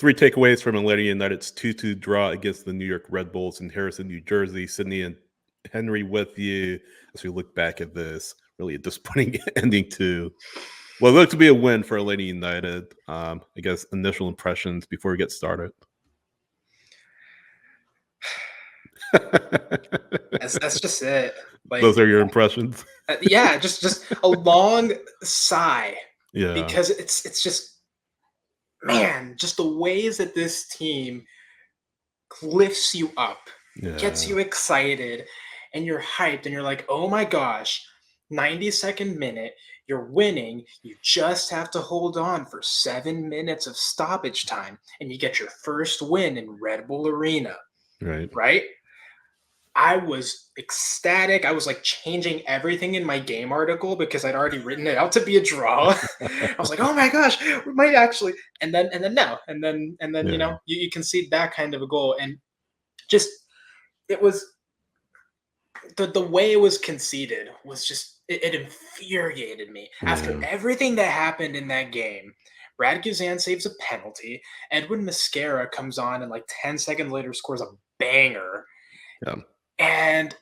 Three takeaways from Atlanta United's 2-2 draw against the New York Red Bulls in Harrison, New Jersey. Sydney and Henry with you as we look back at this. Really a disappointing ending to what looked to be a win for Atlanta United. I guess initial impressions before we get started. That's just it. Like, those are your impressions. Yeah, just a long sigh. Yeah, because it's just, man, just the ways that this team lifts you up, gets you excited, and you're hyped, and you're like, oh my gosh, 92nd minute, you're winning. You just have to hold on for 7 minutes of stoppage time, and you get your first win in Red Bull Arena. Right? I was ecstatic. I was like changing everything in my game article because I'd already written it out to be a draw. I was like, oh my gosh, we might actually. And then no. And then you know, you concede that kind of a goal. And just, it was the way it was conceded was just, it infuriated me. After everything that happened in that game, Brad Guzan saves a penalty. Edwin Mosquera comes on and like 10 seconds later scores a banger. And,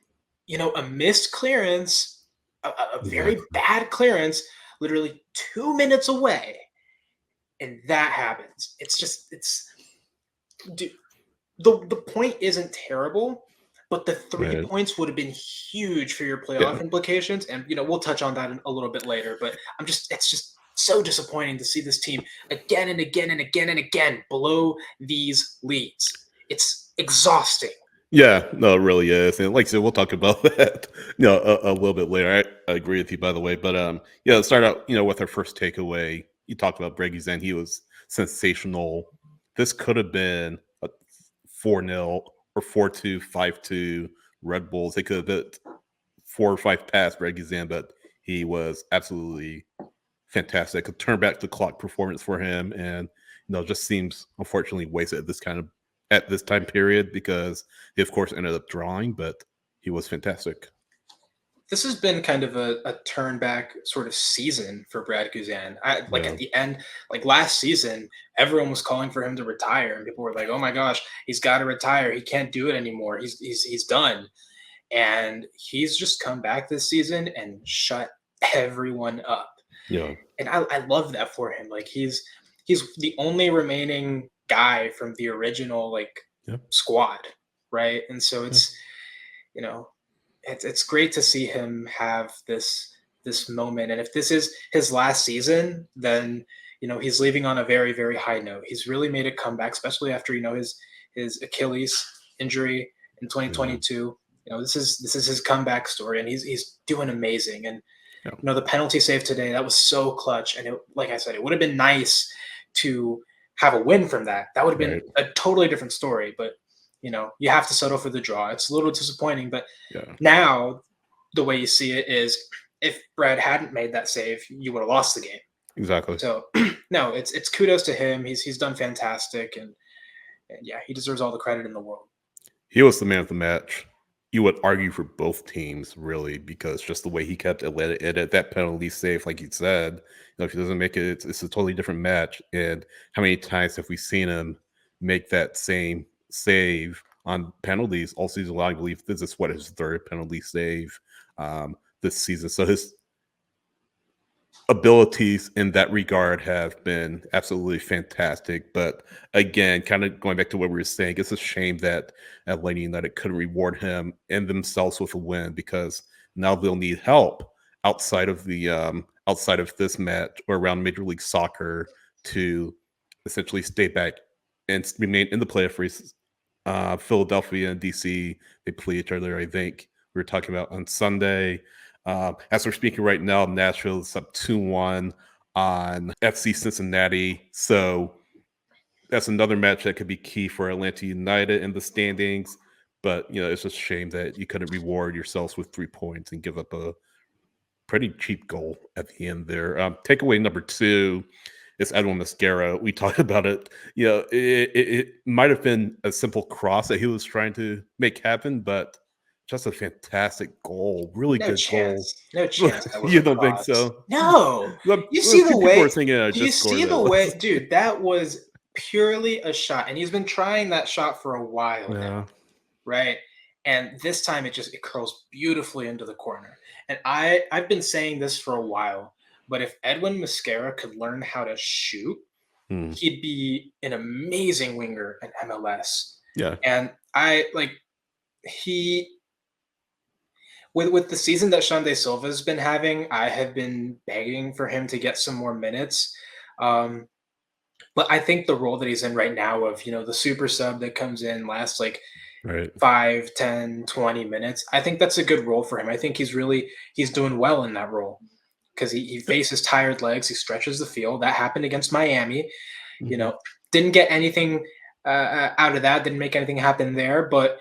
you know, a missed clearance, a very bad clearance, literally 2 minutes away. And that happens. It's just, dude, the point isn't terrible, but the 3 points would have been huge for your playoff implications. And, you know, we'll touch on that a little bit later, but it's just so disappointing to see this team again and again and again and again blow these leads. It's exhausting. Yeah, no, it really is. And like I said, we'll talk about that, you know, a little bit later. I agree with you, by the way. But yeah, let's start out, you know, with our first takeaway. You talked about Brad Guzan. He was sensational. This could have been a 4-0 or 4-2, 5-2 Red Bulls. They could have hit 4 or 5 past Brad Guzan, but he was absolutely fantastic. A turn back the clock performance for him, and you know, just seems unfortunately wasted at this time period because he, of course, ended up drawing, but he was fantastic. This has been kind of a turn back sort of season for Brad Guzan. At the end, like last season, everyone was calling for him to retire, and people were like, "Oh my gosh, he's got to retire. He can't do it anymore. He's done." And he's just come back this season and shut everyone up. Yeah, and I love that for him. Like he's the only remaining guy from the original squad, right? And so it's you know, it's great to see him have this moment. And if this is his last season, then you know he's leaving on a very, very high note. He's really made a comeback, especially after his Achilles injury in 2022. You know, this is his comeback story, and he's doing amazing. And you know, the penalty save today, that was so clutch. And like I said, it would have been nice to have a win from that. That would have been a totally different story. But you know, you have to settle for the draw. It's a little disappointing, but now the way you see it is if Brad hadn't made that save, you would have lost the game. Exactly. So no, it's kudos to him. He's done fantastic, and yeah, he deserves all the credit in the world. He was the man of the match. You would argue for both teams, really, because just the way he kept it at that penalty save, like you said, you know, if he doesn't make it, it's a totally different match. And how many times have we seen him make that same save on penalties all season long? I believe this is his third penalty save this season. So his abilities in that regard have been absolutely fantastic. But again, kind of going back to what we were saying, it's a shame that Atlanta United couldn't reward him and themselves with a win, because now they'll need help outside of this match or around Major League Soccer to essentially stay back and remain in the playoff race. Philadelphia and DC, they play each other, I think we were talking about on Sunday. As we're speaking right now, Nashville is up 2-1 on FC Cincinnati. So that's another match that could be key for Atlanta United in the standings. But, you know, it's just a shame that you couldn't reward yourselves with 3 points and give up a pretty cheap goal at the end there. Takeaway number 2 is Edwin Mosquera. We talked about it. You know, it might have been a simple cross that he was trying to make happen, but just a fantastic goal. Really good goal. No chance. You don't think so? No. You see the way. Do you see the way, dude? That was purely a shot, and he's been trying that shot for a while now, Yeah. right? And this time it curls beautifully into the corner. And I've been saying this for a while, but if Edwin Mosquera could learn how to shoot, Hmm. he'd be an amazing winger in MLS. Yeah. And I like he with the season that Shande Silva's been having, I have been begging for him to get some more minutes. Um, but I think the role that he's in right now of, the super sub that comes in last like Right. 5, 10, 20 minutes, I think that's a good role for him. I think he's doing well in that role because he Yep. faces tired legs, he stretches the field. That happened against Miami. You Mhm. know, didn't get anything out of that, didn't make anything happen there, but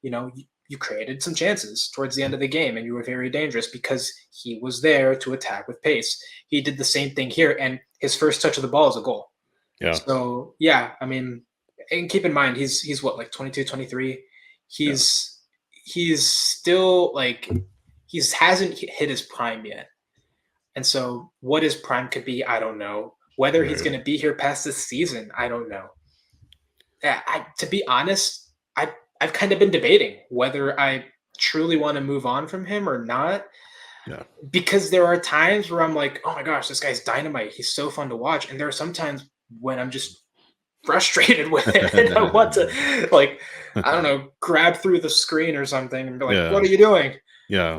you created some chances towards the end of the game and you were very dangerous because he was there to attack with pace. He did the same thing here, and his first touch of the ball is a goal. Yeah. So yeah, I mean, and keep in mind he's what, like 22, 23. Yeah. He's still like hasn't hit his prime yet. And so what his prime could be, I don't know. Whether he's Right. going to be here past this season, I don't know. Yeah, to be honest, I've kind of been debating whether I truly want to move on from him or not, Yeah. because there are times where I'm like, oh my gosh, this guy's dynamite. He's so fun to watch. And there are some times when I'm just frustrated with him and I want to, like, I don't know, grab through the screen or something and be like, Yeah. what are you doing? Yeah.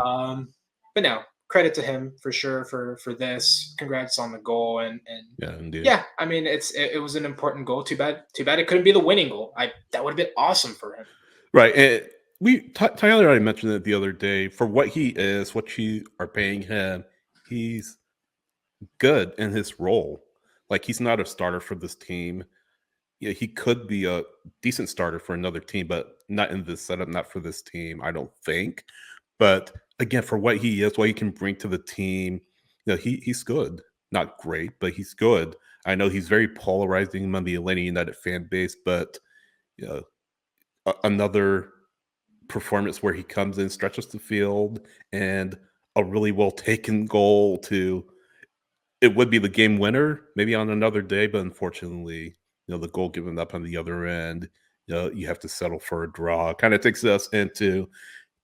But no, credit to him for sure for this. Congrats on the goal, and Yeah. Indeed. yeah, I mean it was an important goal. Too bad it couldn't be the winning goal. I That would have been awesome for him. Right. And Tyler already mentioned it the other day. For what he is, what you are paying him, he's good in his role. Like he's not a starter for this team. Yeah, he could be a decent starter for another team, but not in this setup, not for this team, I don't think. But again, for what he is, what he can bring to the team, he's good. Not great, but he's good. I know he's very polarizing among the Atlanta United fan base, but you know, another performance where he comes in, stretches the field, and a really well taken goal to it would be the game winner, maybe on another day, but unfortunately, the goal given up on the other end, you have to settle for a draw. Kind of takes us into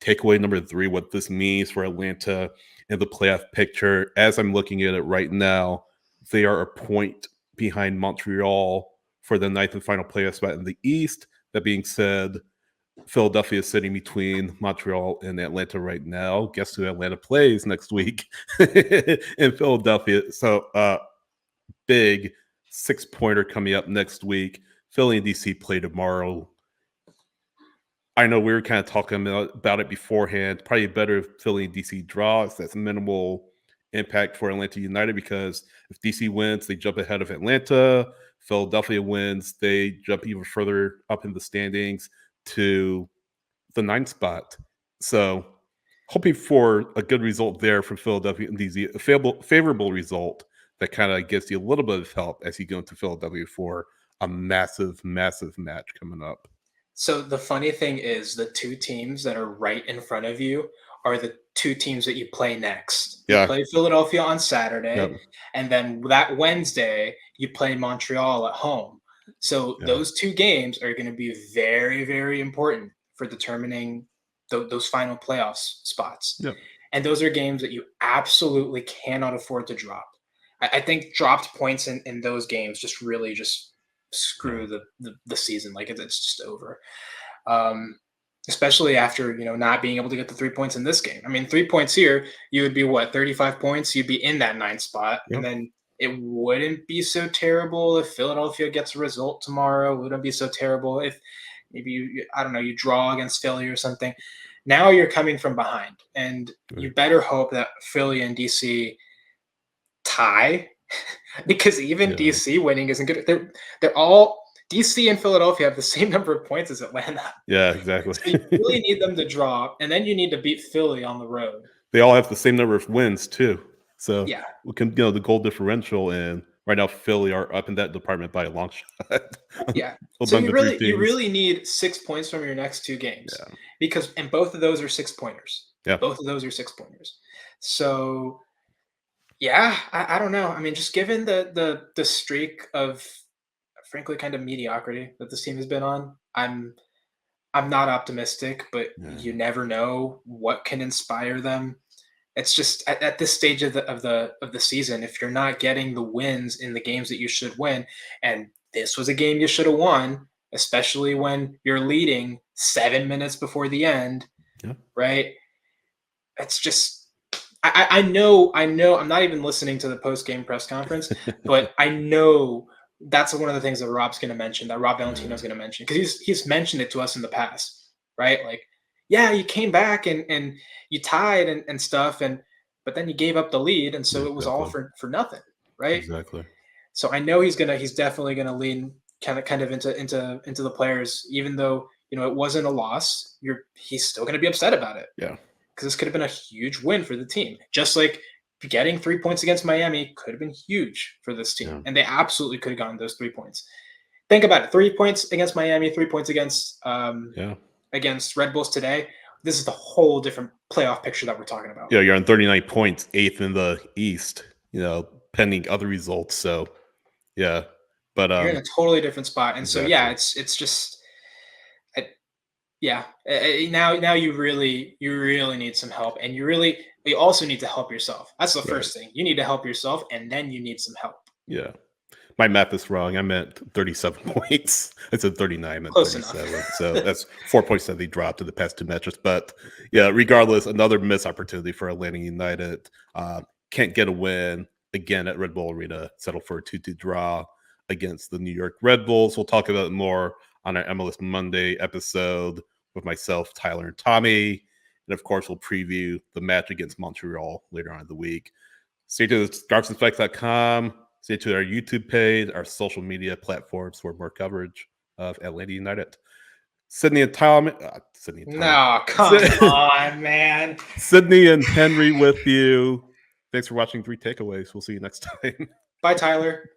takeaway number 3, what this means for Atlanta in the playoff picture. As I'm looking at it right now, they are a point behind Montreal for the ninth and final playoff spot in the East. That being said, Philadelphia is sitting between Montreal and Atlanta right now. Guess who Atlanta plays next week in Philadelphia? So, big 6-pointer coming up next week. Philly and DC play tomorrow. I know we were kind of talking about it beforehand. Probably better if Philly and DC draws. That's minimal impact for Atlanta United because if DC wins, they jump ahead of Atlanta. Philadelphia wins, they jump even further up in the standings to the ninth spot. So hoping for a good result there for Philadelphia and DC, a favorable result that kind of gives you a little bit of help as you go into Philadelphia for a massive, massive match coming up. So the funny thing is the two teams that are right in front of you are the two teams that you play next. You Yeah. play Philadelphia on Saturday, Yep. and then that Wednesday you play Montreal at home. So Yeah. those two games are going to be very, very important for determining those final playoffs spots. Yep. And those are games that you absolutely cannot afford to drop. I think dropped points in those games just really just Yeah. screw the season. Like it's just over. Um, Especially after not being able to get the 3 points in this game. I mean, 3 points here, you would be what, 35 points? You'd be in that ninth spot, and Yep. then it wouldn't be so terrible if Philadelphia gets a result tomorrow. It wouldn't be so terrible if maybe I don't know, you draw against Philly or something. Now you're coming from behind, and you Right. better hope that Philly and DC tie because even Yeah. DC winning isn't good. They're all DC and Philadelphia have the same number of points as Atlanta. Yeah, exactly. So you really need them to drop, and then you need to beat Philly on the road. They all have the same number of wins too. So Yeah, we can, the goal differential, and right now Philly are up in that department by a long shot yeah. So among you the three really you teams. really need 6 points from your next two games Yeah. because and both of those are 6 pointers. Yeah. Both of those are 6 pointers. So yeah, I don't know. I mean, just given the streak of frankly kind of mediocrity that this team has been on. I'm not optimistic, but Yeah. you never know what can inspire them. It's just at this stage of the season, if you're not getting the wins in the games that you should win, and this was a game you should have won, especially when you're leading 7 minutes before the end, Yeah. right? It's just I know I'm not even listening to the post game press conference, but I know that's one of the things that Rob's going to mention, that Rob Valentino's going to mention, because he's mentioned it to us in the past, right? Like, yeah, you came back and you tied and stuff, and but then you gave up the lead, and so Yeah, it was all exactly. for nothing, right? Exactly. So I know he's definitely gonna lean kind of into the players, even though it wasn't a loss. He's still gonna be upset about it Yeah. because this could have been a huge win for the team. Just like getting 3 points against Miami could have been huge for this team, Yeah. and they absolutely could have gotten those 3 points. Think about it: 3 points against Miami, 3 points Yeah. against Red Bulls today. This is the whole different playoff picture that we're talking about. Yeah, you're on 39 points, 8th in the East, pending other results. So, yeah. But You're in a totally different spot, and so yeah, exactly. it's just I, yeah. Now you really need some help, and you also need to help yourself. That's the Right. first thing. You need to help yourself, and then you need some help. Yeah. My math is wrong. I meant 37 points. I said 39, I meant Close enough. 37. So that's 4 points that they dropped in the past two matches. But yeah, regardless, another missed opportunity for Atlanta United. Can't get a win again at Red Bull Arena. Settle for a 2-2 draw against the New York Red Bulls. We'll talk about it more on our MLS Monday episode with myself, Tyler, and Tommy. And of course, we'll preview the match against Montreal later on in the week. Stay tuned to scarfsandspikes.com. Stay tuned to our YouTube page, our social media platforms for more coverage of Atlanta United. Sydney and Tom. No, come on, man. Sydney and Henry with you. Thanks for watching 3 Takeaways. We'll see you next time. Bye, Tyler.